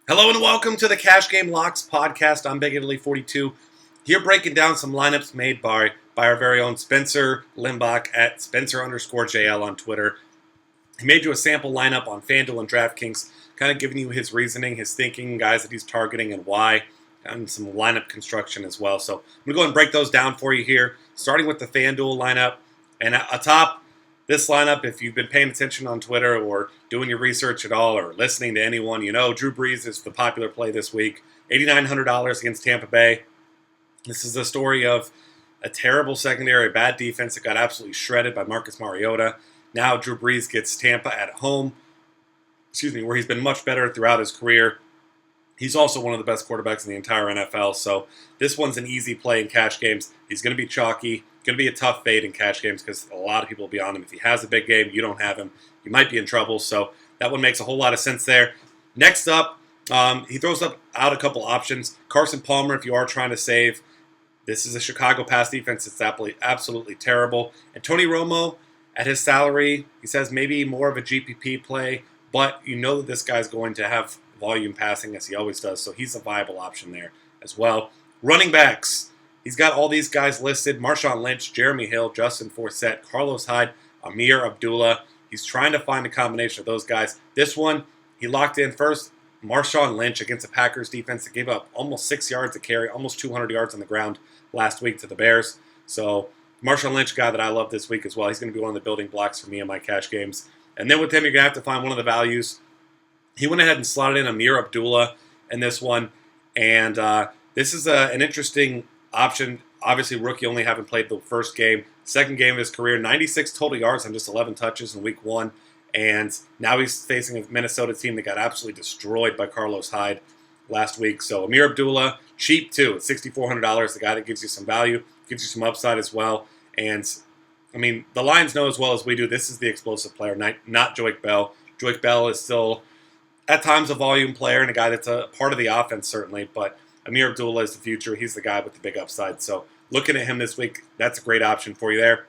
Hello and welcome to the Cash Game Locks podcast. I'm Big Italy 42 here breaking down some lineups made by our very own Spencer Limbach at Spencer_JL on Twitter. He made you a sample lineup on FanDuel and DraftKings, kind of giving you his reasoning, his thinking, guys that he's targeting and why, and some lineup construction as well. So I'm going to go ahead and break those down for you here, starting with the FanDuel lineup. And atop this lineup, if you've been paying attention on Twitter or doing your research at all or listening to anyone, you know Drew Brees is the popular play this week. $8,900 against Tampa Bay. This is the story of a terrible secondary, a bad defense that got absolutely shredded by Marcus Mariota. Now Drew Brees gets Tampa at home, where he's been much better throughout his career. He's also one of the best quarterbacks in the entire NFL, so this one's an easy play in cash games. He's going to be chalky, going to be a tough fade in cash games because a lot of people will be on him. If he has a big game, you don't have him, you might be in trouble, so that one makes a whole lot of sense there. Next up, he throws out a couple options. Carson Palmer, if you are trying to save. This is a Chicago pass defense that's absolutely terrible. And Tony Romo, at his salary, he says maybe more of a GPP play, but you know that this guy's going to have volume passing as he always does, so he's a viable option there as well. Running backs, he's got all these guys listed: Marshawn Lynch, Jeremy Hill, Justin Forsett, Carlos Hyde, Amir Abdullah. He's trying to find a combination of those guys. This one, he locked in first Marshawn Lynch against the Packers defense that gave up almost 6 yards a carry, almost 200 yards on the ground last week to the Bears. So Marshawn Lynch, a guy that I love this week as well. He's going to be one of the building blocks for me in my cash games. And then with him, you're going to have to find one of the values. He went ahead and slotted in Amir Abdullah in this one. And this is an interesting option. Obviously, rookie, only having played the first game. Second game of his career, 96 total yards on just 11 touches in week one. And now he's facing a Minnesota team that got absolutely destroyed by Carlos Hyde last week. So Amir Abdullah, cheap too, at $6,400, the guy that gives you some value, gives you some upside as well. And, I mean, the Lions know as well as we do, this is the explosive player, not Joique Bell. Joique Bell is still, at times, a volume player and a guy that's a part of the offense, certainly. But Amir Abdullah is the future. He's the guy with the big upside. So looking at him this week, that's a great option for you there.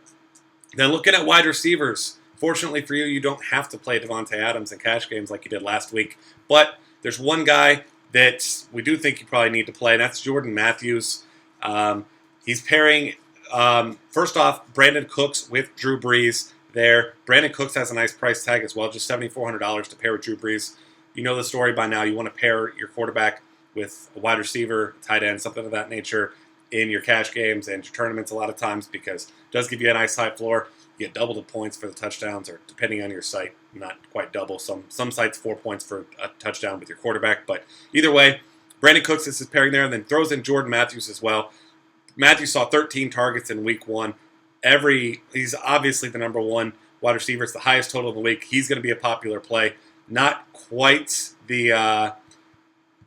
Then looking at wide receivers. Fortunately for you, you don't have to play Davante Adams in cash games like you did last week. But there's one guy that we do think you probably need to play, and that's Jordan Matthews. He's pairing, first off, Brandon Cooks with Drew Brees there. Brandon Cooks has a nice price tag as well, just $7,400 to pair with Drew Brees. You know the story by now. You want to pair your quarterback with a wide receiver, tight end, something of that nature in your cash games and your tournaments a lot of times because it does give you a nice high floor. You get double the points for the touchdowns, or depending on your site, not quite double. Some sites 4 points for a touchdown with your quarterback. But either way, Brandon Cooks is his pairing there, and then throws in Jordan Matthews as well. Matthews saw 13 targets in week one. He's obviously the number one wide receiver. It's the highest total of the week. He's going to be a popular play. Not quite the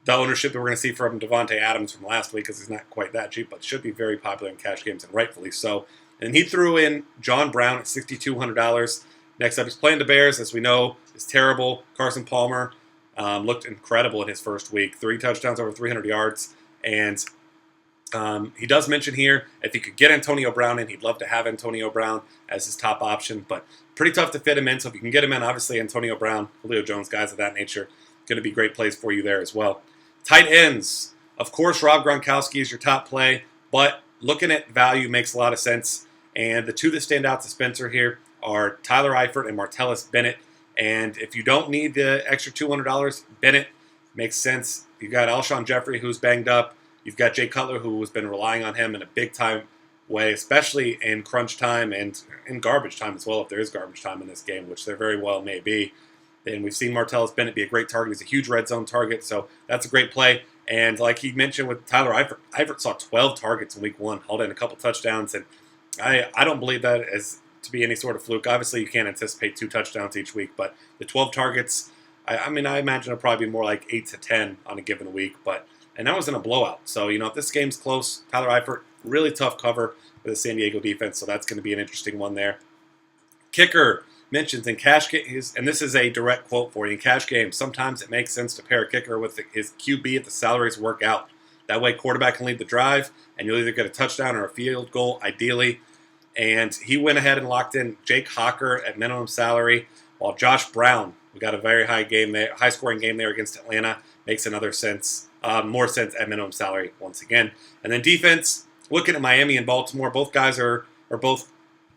ownership that we're going to see from Davante Adams from last week because he's not quite that cheap, but should be very popular in cash games, and rightfully so. And he threw in John Brown at $6,200. Next up, he's playing the Bears, as we know, is terrible. Carson Palmer looked incredible in his first week. 3 touchdowns, over 300 yards. And he does mention here, if he could get Antonio Brown in, he'd love to have Antonio Brown as his top option. But pretty tough to fit him in. So if you can get him in, obviously Antonio Brown, Julio Jones, guys of that nature, going to be great plays for you there as well. Tight ends. Of course, Rob Gronkowski is your top play. But looking at value makes a lot of sense. And the two that stand out to Spencer here are Tyler Eifert and Martellus Bennett. And if you don't need the extra $200, Bennett makes sense. You've got Alshon Jeffrey, who's banged up. You've got Jay Cutler, who has been relying on him in a big-time way, especially in crunch time and in garbage time as well, if there is garbage time in this game, which there very well may be. And we've seen Martellus Bennett be a great target. He's a huge red zone target, so that's a great play. And like he mentioned with Tyler Eifert, Eifert saw 12 targets in week one, hauled in a couple touchdowns, and I don't believe that as to be any sort of fluke. Obviously, you can't anticipate 2 touchdowns each week, but the 12 targets, I imagine it'll probably be more like 8 to 10 on a given week. And that was in a blowout. So, if this game's close, Tyler Eifert, really tough cover with the San Diego defense, so that's going to be an interesting one there. Kicker mentions in cash games, and this is a direct quote for you, in cash games, sometimes it makes sense to pair a kicker with his QB if the salaries work out. That way, quarterback can lead the drive, and you'll either get a touchdown or a field goal, ideally. And he went ahead and locked in Jake Hocker at minimum salary, while Josh Brown, we got a very high scoring game there against Atlanta. makes another sense, more sense at minimum salary once again. And then defense, looking at Miami and Baltimore, both guys are both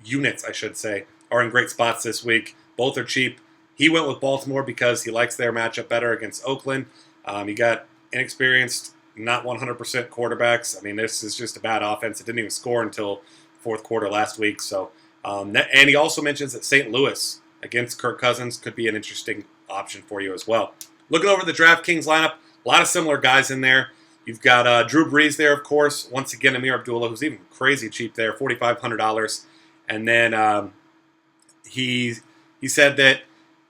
units, I should say, are in great spots this week. Both are cheap. He went with Baltimore because he likes their matchup better against Oakland. You got inexperienced, not 100% quarterbacks. I mean, this is just a bad offense. It didn't even score until fourth quarter last week. So, and he also mentions that St. Louis against Kirk Cousins could be an interesting option for you as well. Looking over the DraftKings lineup, a lot of similar guys in there. You've got Drew Brees there, of course. Once again, Amir Abdullah, who's even crazy cheap there, $4,500. And then he said that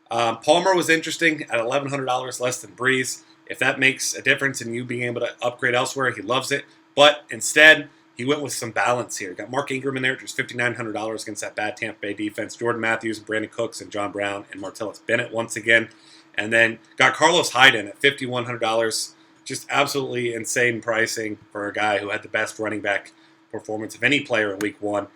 Palmer was interesting at $1,100 less than Brees. If that makes a difference in you being able to upgrade elsewhere, he loves it. But instead, he went with some balance here. Got Mark Ingram in there, just $5,900 against that bad Tampa Bay defense. Jordan Matthews, Brandon Cooks, and John Brown, and Martellus Bennett once again. And then got Carlos Hyde in at $5,100. Just absolutely insane pricing for a guy who had the best running back performance of any player in Week 1.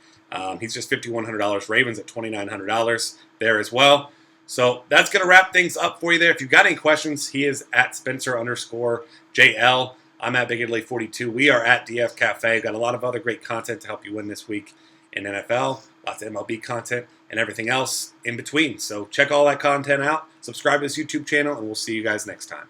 He's just $5,100. Ravens at $2,900 there as well. So that's going to wrap things up for you there. If you've got any questions, he is at Spencer_JL. I'm at Big Italy 42. We are at DF Cafe. Got a lot of other great content to help you win this week in NFL. Lots of MLB content and everything else in between. So check all that content out. Subscribe to this YouTube channel, and we'll see you guys next time.